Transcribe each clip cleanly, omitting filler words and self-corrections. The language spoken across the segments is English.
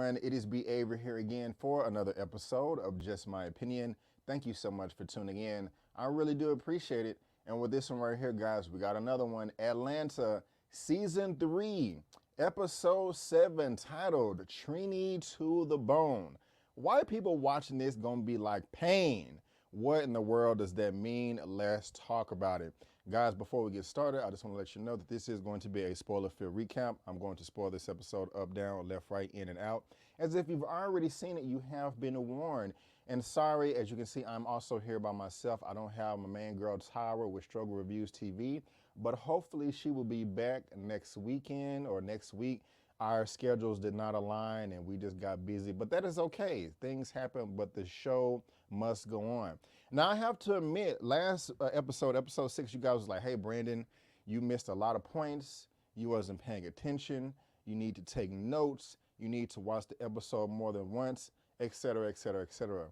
everyone. It is B. Avery here again for another episode of Just My Opinion. Thank you so much for tuning in. I really do appreciate it. And with this one right here, guys, we got another one. Atlanta, Season 3, Episode 7, titled Trini to the Bone. White people watching this gonna be like, pain. What in the world does that mean? Let's talk about it. Guys, before we get started, I just want to let you know that this is going to be a spoiler-filled recap. I'm going to spoil this episode up, down, left, right, in, and out. As if you've already seen it, you have been warned. And sorry, as you can see, I'm also here by myself. I don't have my main girl, Tyra, with Reviewz TV, but hopefully she will be back next weekend or next week. Our schedules did not align and we just got busy, but that is okay. Things happen, but the show must go on. Now, I have to admit, last episode 6, you guys was like, hey, Brandon, you missed a lot of points. You wasn't paying attention. You need to take notes. You need to watch the episode more than once, etc., etc., etc.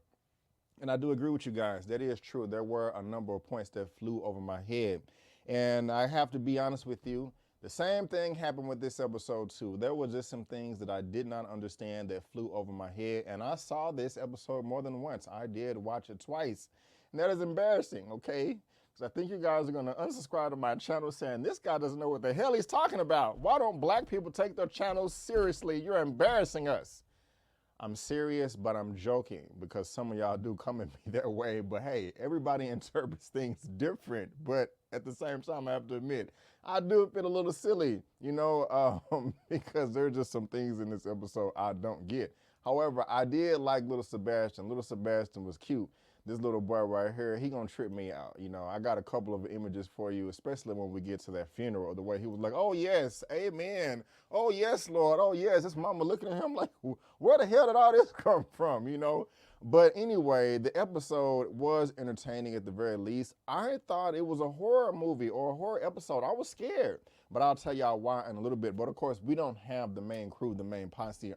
And I do agree with you guys. That is true. There were a number of points that flew over my head. And I have to be honest with you, the same thing happened with this episode too. There were just some things that I did not understand that flew over my head. And I saw this episode more than once. I did watch it twice. And that is embarrassing, okay? Because I think you guys are going to unsubscribe to my channel saying, this guy doesn't know what the hell he's talking about. Why don't black people take their channels seriously? You're embarrassing us. I'm serious, but I'm joking because some of y'all do come at me that way. But hey, everybody interprets things different. But at the same time, I have to admit, I do feel a little silly, you know, because there's just some things in this episode I don't get. However, I did like little Sebastian. Little Sebastian was cute. This little boy right here, he gonna trip me out. You know, I got a couple of images for you, especially when we get to that funeral, the way he was like, oh yes, amen. Oh yes, Lord. Oh yes, his mama looking at him like, where the hell did all this come from, you know? But anyway, the episode was entertaining at the very least. I thought it was a horror movie or a horror episode. I was scared, but I'll tell y'all why in a little bit. But of course, we don't have the main crew, the main posse,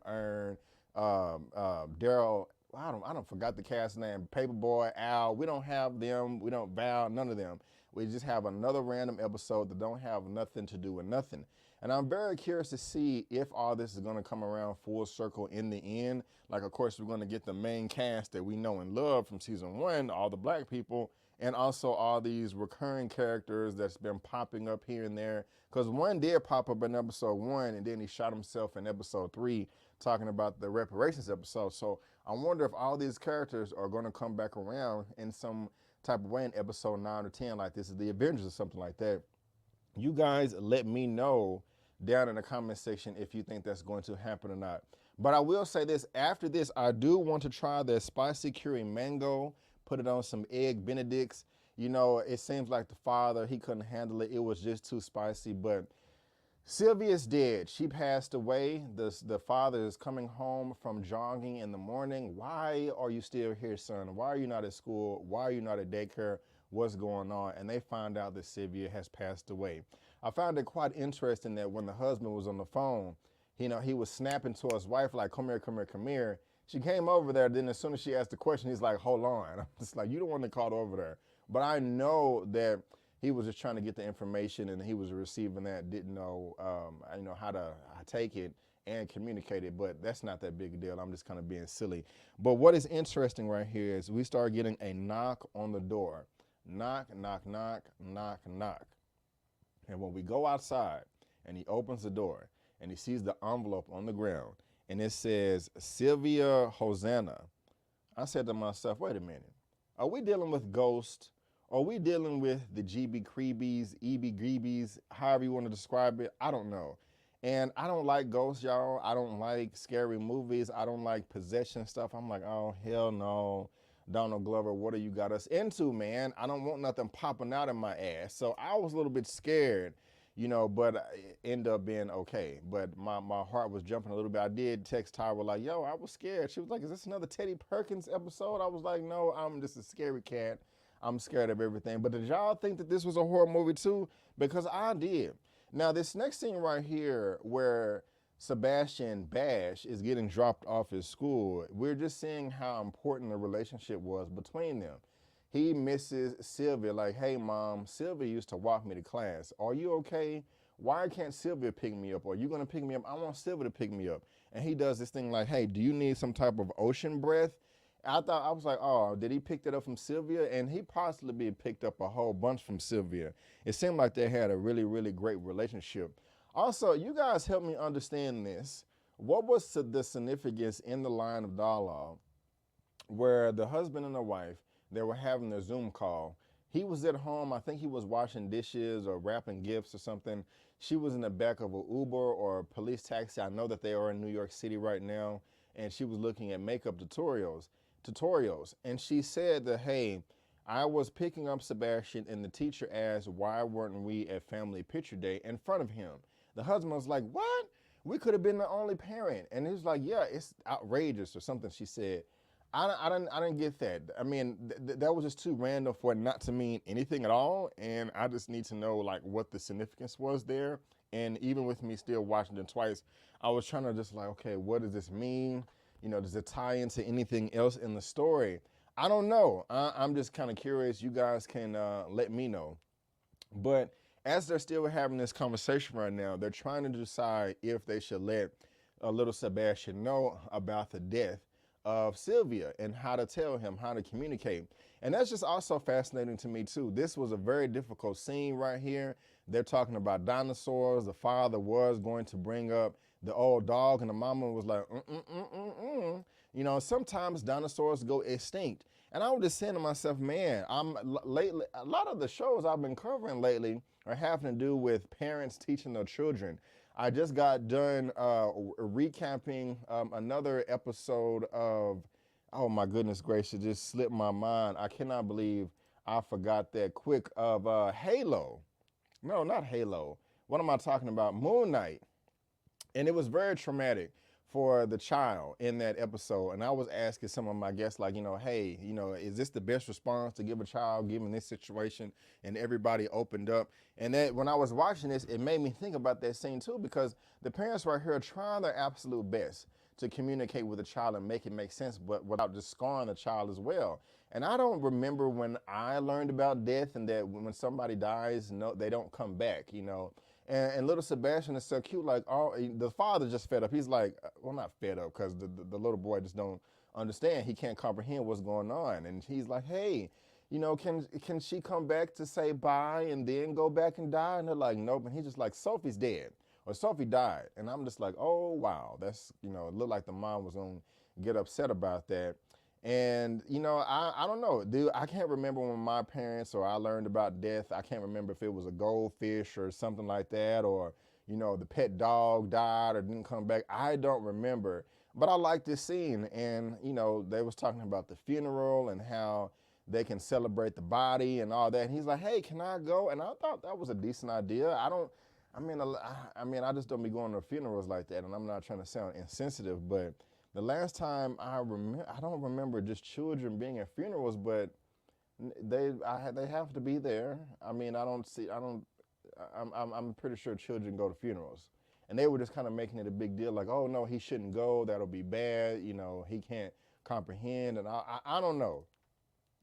Daryl, I don't forgot the cast name, Paperboy, Al. We don't have them. We don't Val, none of them. We just have another random episode that don't have nothing to do with nothing. And I'm very curious to see if all this is going to come around full circle in the end. Like, of course, we're going to get the main cast that we know and love from season 1, all the black people, and also all these recurring characters that's been popping up here and there. Because one did pop up in episode 1, and then he shot himself in episode 3, talking about the reparations episode. So I wonder if all these characters are going to come back around in some type of way in episode 9 or 10, like this is the Avengers or something like that. You guys let me know down in the comment section if you think that's going to happen or not. But I will say this, after this, I do want to try the spicy curry mango, put it on some egg benedicts. You know, it seems like the father, he couldn't handle it. It was just too spicy, but Sylvia's dead. She passed away. The father is coming home from jogging in the morning. Why are you still here, son? Why are you not at school? Why are you not at daycare? What's going on? And they find out that Sylvia has passed away. I found it quite interesting that when the husband was on the phone, you know, he was snapping to his wife like, come here, come here, come here. She came over there. Then as soon as she asked the question, he's like, hold on. I'm just like, you don't want to call over there. But I know that he was just trying to get the information and he was receiving that, didn't know, you know, how to take it and communicate it, but that's not that big a deal. I'm just kind of being silly. But what is interesting right here is we start getting a knock on the door. Knock, knock, knock, knock, knock. And when we go outside and he opens the door and he sees the envelope on the ground and it says Sylvia Hosanna, I said to myself, wait a minute, are we dealing with ghosts? Are we dealing with the GB Creebies, EB Greebies, however you want to describe it? I don't know. And I don't like ghosts, y'all. I don't like scary movies. I don't like possession stuff. I'm like, oh, hell no. Donald Glover, what do you got us into, man? I don't want nothing popping out in my ass. So I was a little bit scared, you know, but it ended up being okay. But my heart was jumping a little bit. I did text Tyra like, yo, I was scared. She was like, is this another Teddy Perkins episode? I was like, no, I'm just a scary cat. I'm scared of everything. But did y'all think that this was a horror movie too? Because I did. Now, this next scene right here where Sebastian Bash is getting dropped off at school, we're just seeing how important the relationship was between them. He misses Sylvia like, hey, mom, Sylvia used to walk me to class. Are you okay? why can't Sylvia pick me up? Or are you gonna pick me up? I want Sylvia to pick me up. And he does this thing like, hey, do you need some type of ocean breath? I was like, oh, did he pick that up from Sylvia? And he possibly picked up a whole bunch from Sylvia. It seemed like they had a really, really great relationship. Also, you guys help me understand this. What was the significance in the line of dialogue where the husband and the wife, they were having their Zoom call? He was at home. I think he was washing dishes or wrapping gifts or something. She was in the back of an Uber or a police taxi. I know that they are in New York City right now. And she was looking at makeup tutorials. And she said that, hey, I was picking up Sebastian and the teacher asked, why weren't we at family picture day in front of him? The husband was like, what? We could have been the only parent. And he was like, yeah, it's outrageous or something, she said. I didn't get that. I mean, that was just too random for it not to mean anything at all. And I just need to know like what the significance was there. And even with me still watching it twice, I was trying to just like, okay, what does this mean? You know, does it tie into anything else in the story? I don't know. I'm just kind of curious. You guys can let me know. But as they're still having this conversation right now, they're trying to decide if they should let little Sebastian know about the death of Sylvia and how to tell him, how to communicate. And that's just also fascinating to me too. This was a very difficult scene right here. They're talking about dinosaurs. The father was going to bring up the old dog and the mama was like, You know, sometimes dinosaurs go extinct. And I was just saying to myself, man, lately, a lot of the shows I've been covering lately are having to do with parents teaching their children. I just got done recapping another episode of, oh my goodness gracious, it just slipped my mind. I cannot believe I forgot that quick, of Halo. No, not Halo. What am I talking about? Moon Knight. And it was very traumatic for the child in that episode. And I was asking some of my guests, like, you know, hey, you know, is this the best response to give a child given this situation? And everybody opened up. And that when I was watching this, it made me think about that scene too, because the parents right here are trying their absolute best to communicate with the child and make it make sense, but without just scarring the child as well. And I don't remember when I learned about death and that when somebody dies, no, they don't come back, you know. And little Sebastian is so cute, like, oh, the father just fed up. He's like, well, not fed up, because the little boy just don't understand. He can't comprehend what's going on. And he's like, hey, you know, can she come back to say bye and then go back and die? And they're like, nope. And he's just like, Sophie's dead, or Sophie died. And I'm just like, oh, wow. That's, you know, it looked like the mom was going to get upset about that. And, you know, I don't know, dude, I can't remember when my parents or I learned about death. I can't remember if it was a goldfish or something like that, or, you know, the pet dog died or didn't come back. I don't remember, but I like this scene. And, you know, they was talking about the funeral and how they can celebrate the body and all that. And he's like, hey, can I go? And I thought that was a decent idea. I mean, I just don't be going to funerals like that. And I'm not trying to sound insensitive, but the last time I don't remember just children being at funerals, but they have to be there. I mean, I'm pretty sure children go to funerals. And they were just kind of making it a big deal, like, oh no, he shouldn't go, that'll be bad, you know, he can't comprehend, and I don't know.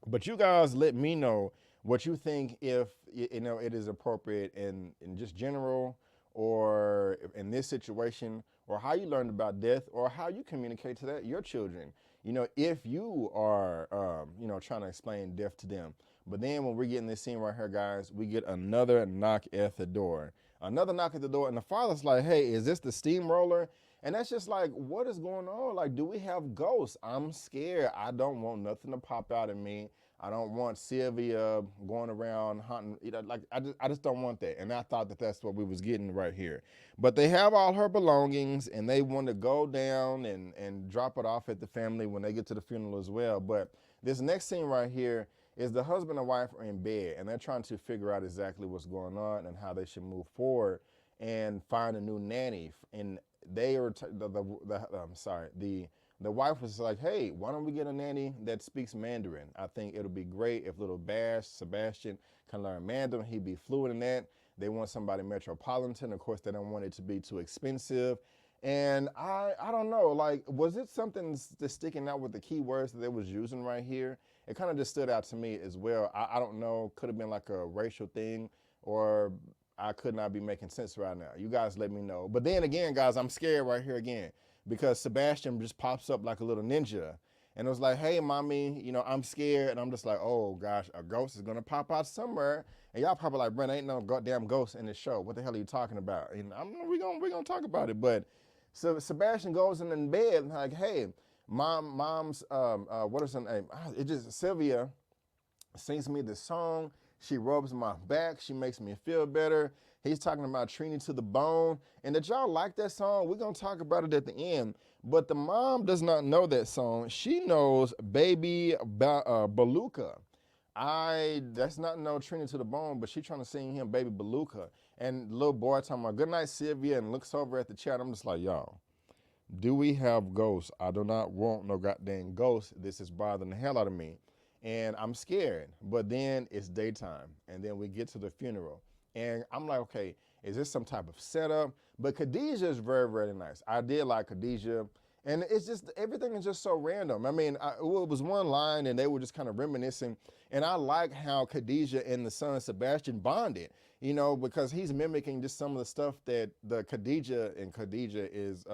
But you guys let me know what you think, if, you know, it is appropriate in just general, or in this situation, or how you learned about death, or how you communicate to your children. You know, if you are, you know, trying to explain death to them. But then when we're getting this scene right here, guys, we get another knock at the door. Another knock at the door, and the father's like, hey, is this the steamroller? And that's just like, what is going on? Like, do we have ghosts? I'm scared. I don't want nothing to pop out at me. I don't want Sylvia going around hunting. You know, like, I just don't want that. And I thought that that's what we was getting right here. But they have all her belongings, and they want to go down and drop it off at the family when they get to the funeral as well. But this next scene right here is the husband and wife are in bed, and they're trying to figure out exactly what's going on and how they should move forward and find a new nanny. And they are the wife was like, hey, why don't we get a nanny that speaks Mandarin? I think it'll be great if little Sebastian can learn Mandarin. He'd be fluent in that. They want somebody metropolitan. Of course, they don't want it to be too expensive. And I don't know, like, was it something that's sticking out with the key words that they was using right here? It kind of just stood out to me as well. I don't know, could have been like a racial thing, or I could not be making sense right now. You guys let me know. But then again, guys, I'm scared right here again because Sebastian just pops up like a little ninja. And it was like, hey, mommy, you know, I'm scared. And I'm just like, oh, gosh, a ghost is going to pop out somewhere. And y'all probably like, Brent, ain't no goddamn ghost in this show. What the hell are you talking about? And we're gonna talk about it. But so Sebastian goes in bed and like, hey, mom's, what is her name? It just, Sylvia sings me this song. She rubs my back. She makes me feel better. He's talking about Trini to the bone. And did y'all like that song? We're going to talk about it at the end. But the mom does not know that song. She knows Baby Beluga. That's not no Trini to the bone, but she's trying to sing him Baby Beluga. And the little boy talking about, good night, Sylvia, and looks over at the chat. I'm just like, y'all, do we have ghosts? I do not want no goddamn ghosts. This is bothering the hell out of me. And I'm scared, but then it's daytime, and then we get to the funeral. And I'm like, okay, is this some type of setup? But Khadijah is very, very nice. I did like Khadijah, and it's just, everything is just so random. I mean, it was one line, and they were just kind of reminiscing, and I like how Khadijah and the son Sebastian bonded, you know, because he's mimicking just some of the stuff that the Khadijah is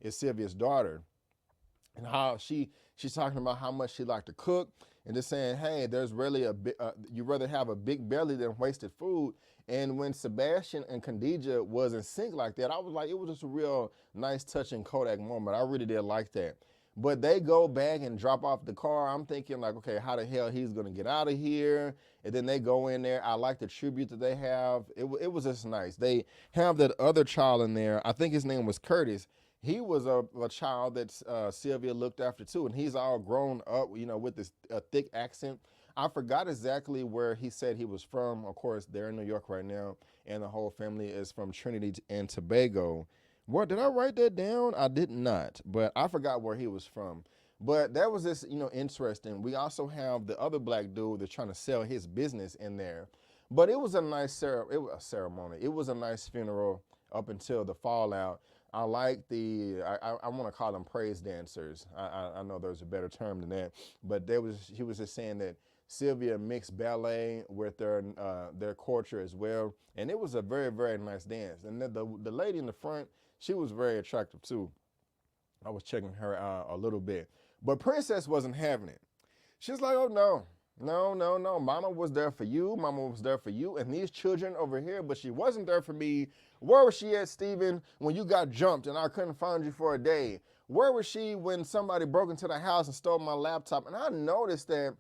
Sylvia's daughter, and how she's talking about how much she liked to cook, and just saying, hey, there's really you rather have a big belly than wasted food. And when Sebastian and Khadijah was in sync like that, I was like, it was just a real nice touching Kodak moment. I really did like that. But they go back and drop off the car. I'm thinking like, okay, how the hell he's gonna get out of here? And then they go in there. I like the tribute that they have. It was just nice. They have that other child in there. I think his name was Curtis. He was a child that Sylvia looked after too, and he's all grown up, you know, with this thick accent. I forgot exactly where he said he was from. Of course, they're in New York right now, and the whole family is from Trinity and Tobago. What, did I write that down? I did not, but I forgot where he was from. But that was just, you know, interesting. We also have the other black dude that's trying to sell his business in there. But it was a nice ceremony. It was a nice funeral up until the fallout. I like I want to call them praise dancers. I know there's a better term than that, but he was just saying that Sylvia mixed ballet with their culture as well, and it was a very, very nice dance. And then the lady in the front, she was very attractive too. I was checking her out a little bit, but Princess wasn't having it. She's like, oh no. No, mama was there for you, and these children over here, but she wasn't there for me. Where was she at, Steven, when you got jumped and I couldn't find you for a day? Where was she when somebody broke into the house and stole my laptop? And I noticed that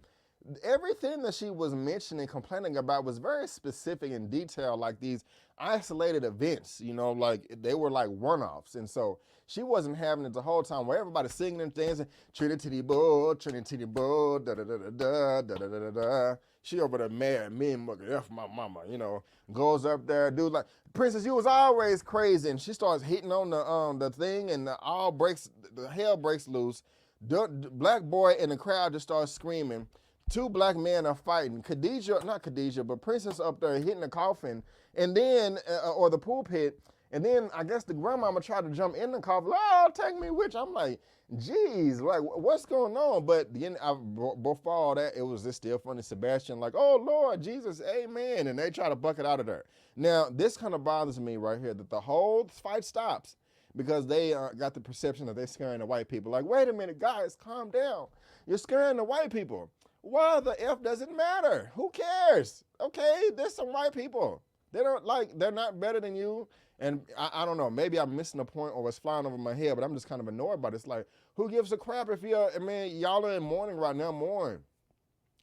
everything that she was mentioning, complaining about was very specific and detailed, like these isolated events, you know, like they were like one-offs. And so she wasn't having it the whole time where everybody's singing and dancing, Trinity Bull, da da da da da da da da da. She over there mad, me and F my mama, you know, goes up there, dude like, Princess, you was always crazy. And she starts hitting on the thing, and the hell breaks loose. The black boy in the crowd just starts screaming. Two black men are fighting. Not Khadijah, but Princess up there hitting the coffin, and then, or the pulpit, and then I guess the grandmama tried to jump in the coffin. Oh, take me with you. I'm like, geez, like, what's going on? But then before all that, it was just still funny. Sebastian like, oh, Lord, Jesus, amen. And they try to buck it out of there. Now, this kind of bothers me right here, that the whole fight stops because they got the perception that they're scaring the white people. Like, wait a minute, guys, calm down. You're scaring the white people. Why the F does it matter? Who cares? Okay, there's some white people. They're not better than you. And I don't know, maybe I'm missing a point or it's flying over my head, but I'm just kind of annoyed by it. It's like, who gives a crap if y'all are in mourning right now, mourn.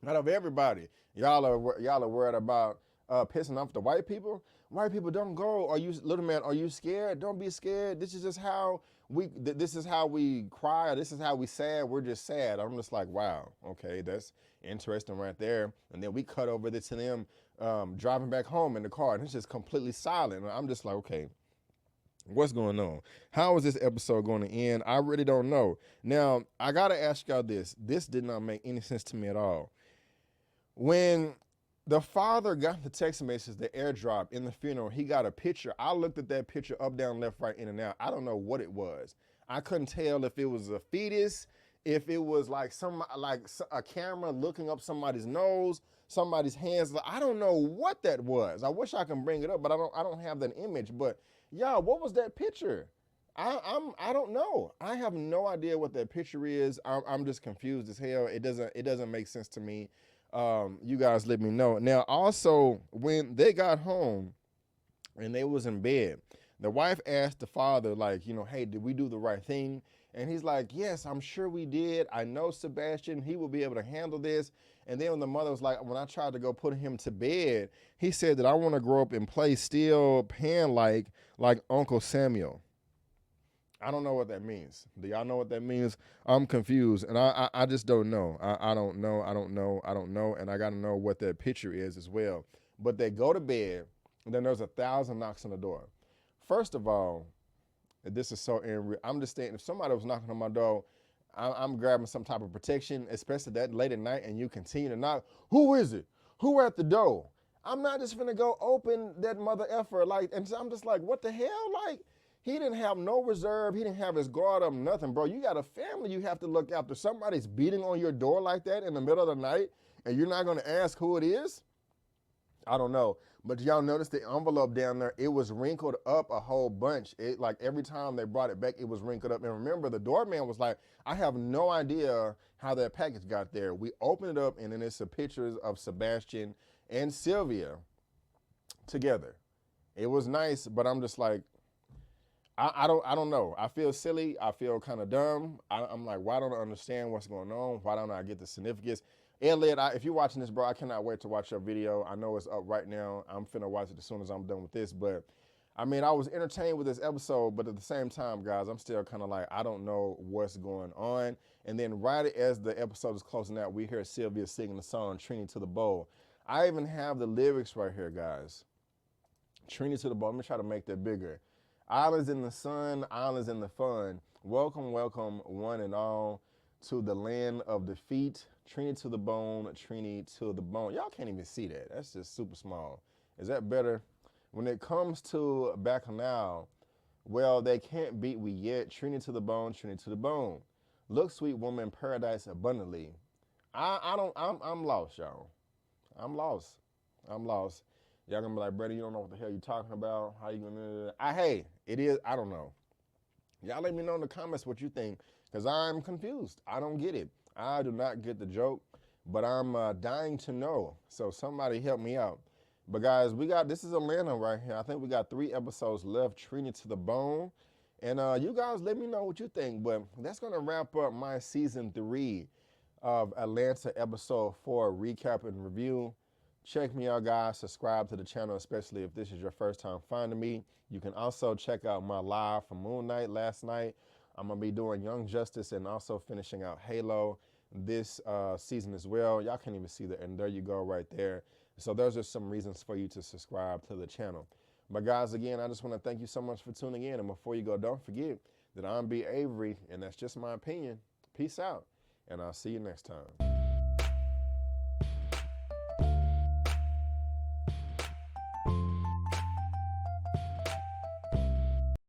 Out of everybody. Y'all are worried about pissing off the white people. White people, don't go. Little man, are you scared? Don't be scared. This is just how this is how we cry. This is how we sad. We're just sad. I'm just like, wow, okay, that's interesting right there. And then we cut over to them driving back home in the car, and it's just completely silent. And I'm just like, okay, what's going on? How is this episode going to end? I really don't know. Now, I got to ask y'all this. This did not make any sense to me at all. When the father got the text message, the airdrop in the funeral, he got a picture. I looked at that picture up, down, left, right, in and out. I don't know what it was. I couldn't tell if it was a fetus, if it was like a camera looking up somebody's nose. somebody's hands. I don't know what that was. I wish I can bring it up, but I don't have that image. But y'all, what was that picture? I don't know. I have no idea what that picture is. I'm just confused as hell. It doesn't make sense to me. You guys let me know. Now also, when they got home and they was in bed, the wife asked the father, like, you know, hey, did we do the right thing? And he's like, yes, I'm sure we did. I know Sebastian, he will be able to handle this. And then when the mother was like, when I tried to go put him to bed, he said that I want to grow up and play steel pan like Uncle Samuel. I don't know what that means. Do y'all know what that means? I'm confused, and I just don't know. I don't know. And I got to know what that picture is as well. But they go to bed, and then there's 1,000 knocks on the door. First of all, this is so unreal. I'm just saying, if somebody was knocking on my door, I'm grabbing some type of protection, especially that late at night, and you continue to knock. Who is it? Who at the door? I'm not just gonna go open that mother effer. Like, and so I'm just like, what the hell? Like, he didn't have no reserve. He didn't have his guard up, nothing, bro. You got a family you have to look after. Somebody's beating on your door like that in the middle of the night, and you're not gonna ask who it is? I don't know. But y'all notice the envelope down there, it was wrinkled up a whole bunch. It, like, every time they brought it back, it was wrinkled up. And remember, the doorman was like, I have no idea how that package got there. We opened it up, and then it's some pictures of Sebastian and Sylvia together. It was nice, but I'm just like, I don't know. I feel silly. I feel kind of dumb. I'm like, why don't I understand what's going on? Why don't I get the significance? Elliot, if you're watching this, bro, I cannot wait to watch your video. I know it's up right now. I'm finna watch it as soon as I'm done with this. But, I mean, I was entertained with this episode, but at the same time, guys, I'm still kind of like, I don't know what's going on. And then right as the episode is closing out, we hear Sylvia singing the song, Trini to the Bowl. I even have the lyrics right here, guys. Trini to the Bowl. Let me try to make that bigger. Islands in the sun, islands in the fun. Welcome, welcome, one and all, to the land of defeat. Trini to the bone, Trini to the bone. Y'all can't even see that. That's just super small. Is that better? When it comes to Bacchanal, well, they can't beat we yet. Trini to the bone, Trini to the bone. Look, sweet woman, paradise abundantly. I'm lost, y'all. I'm lost. Y'all gonna be like, brother, you don't know what the hell you talking about. How you gonna, hey, it is, I don't know. Y'all let me know in the comments what you think, because I'm confused. I don't get it. I do not get the joke, but I'm dying to know. So somebody help me out. But guys, this is Atlanta right here. I think we got 3 episodes left, Trini to the bone. And you guys let me know what you think. But that's gonna wrap up my season 3 of Atlanta episode 4 recap and review. Check me out, guys. Subscribe to the channel, especially if this is your first time finding me. You can also check out my live from Moon Knight last night. I'm going to be doing Young Justice and also finishing out Halo this season as well. Y'all can't even see that. And there you go right there. So those are some reasons for you to subscribe to the channel. But guys, again, I just want to thank you so much for tuning in. And before you go, don't forget that I'm B. Avery, and that's just my opinion. Peace out, and I'll see you next time.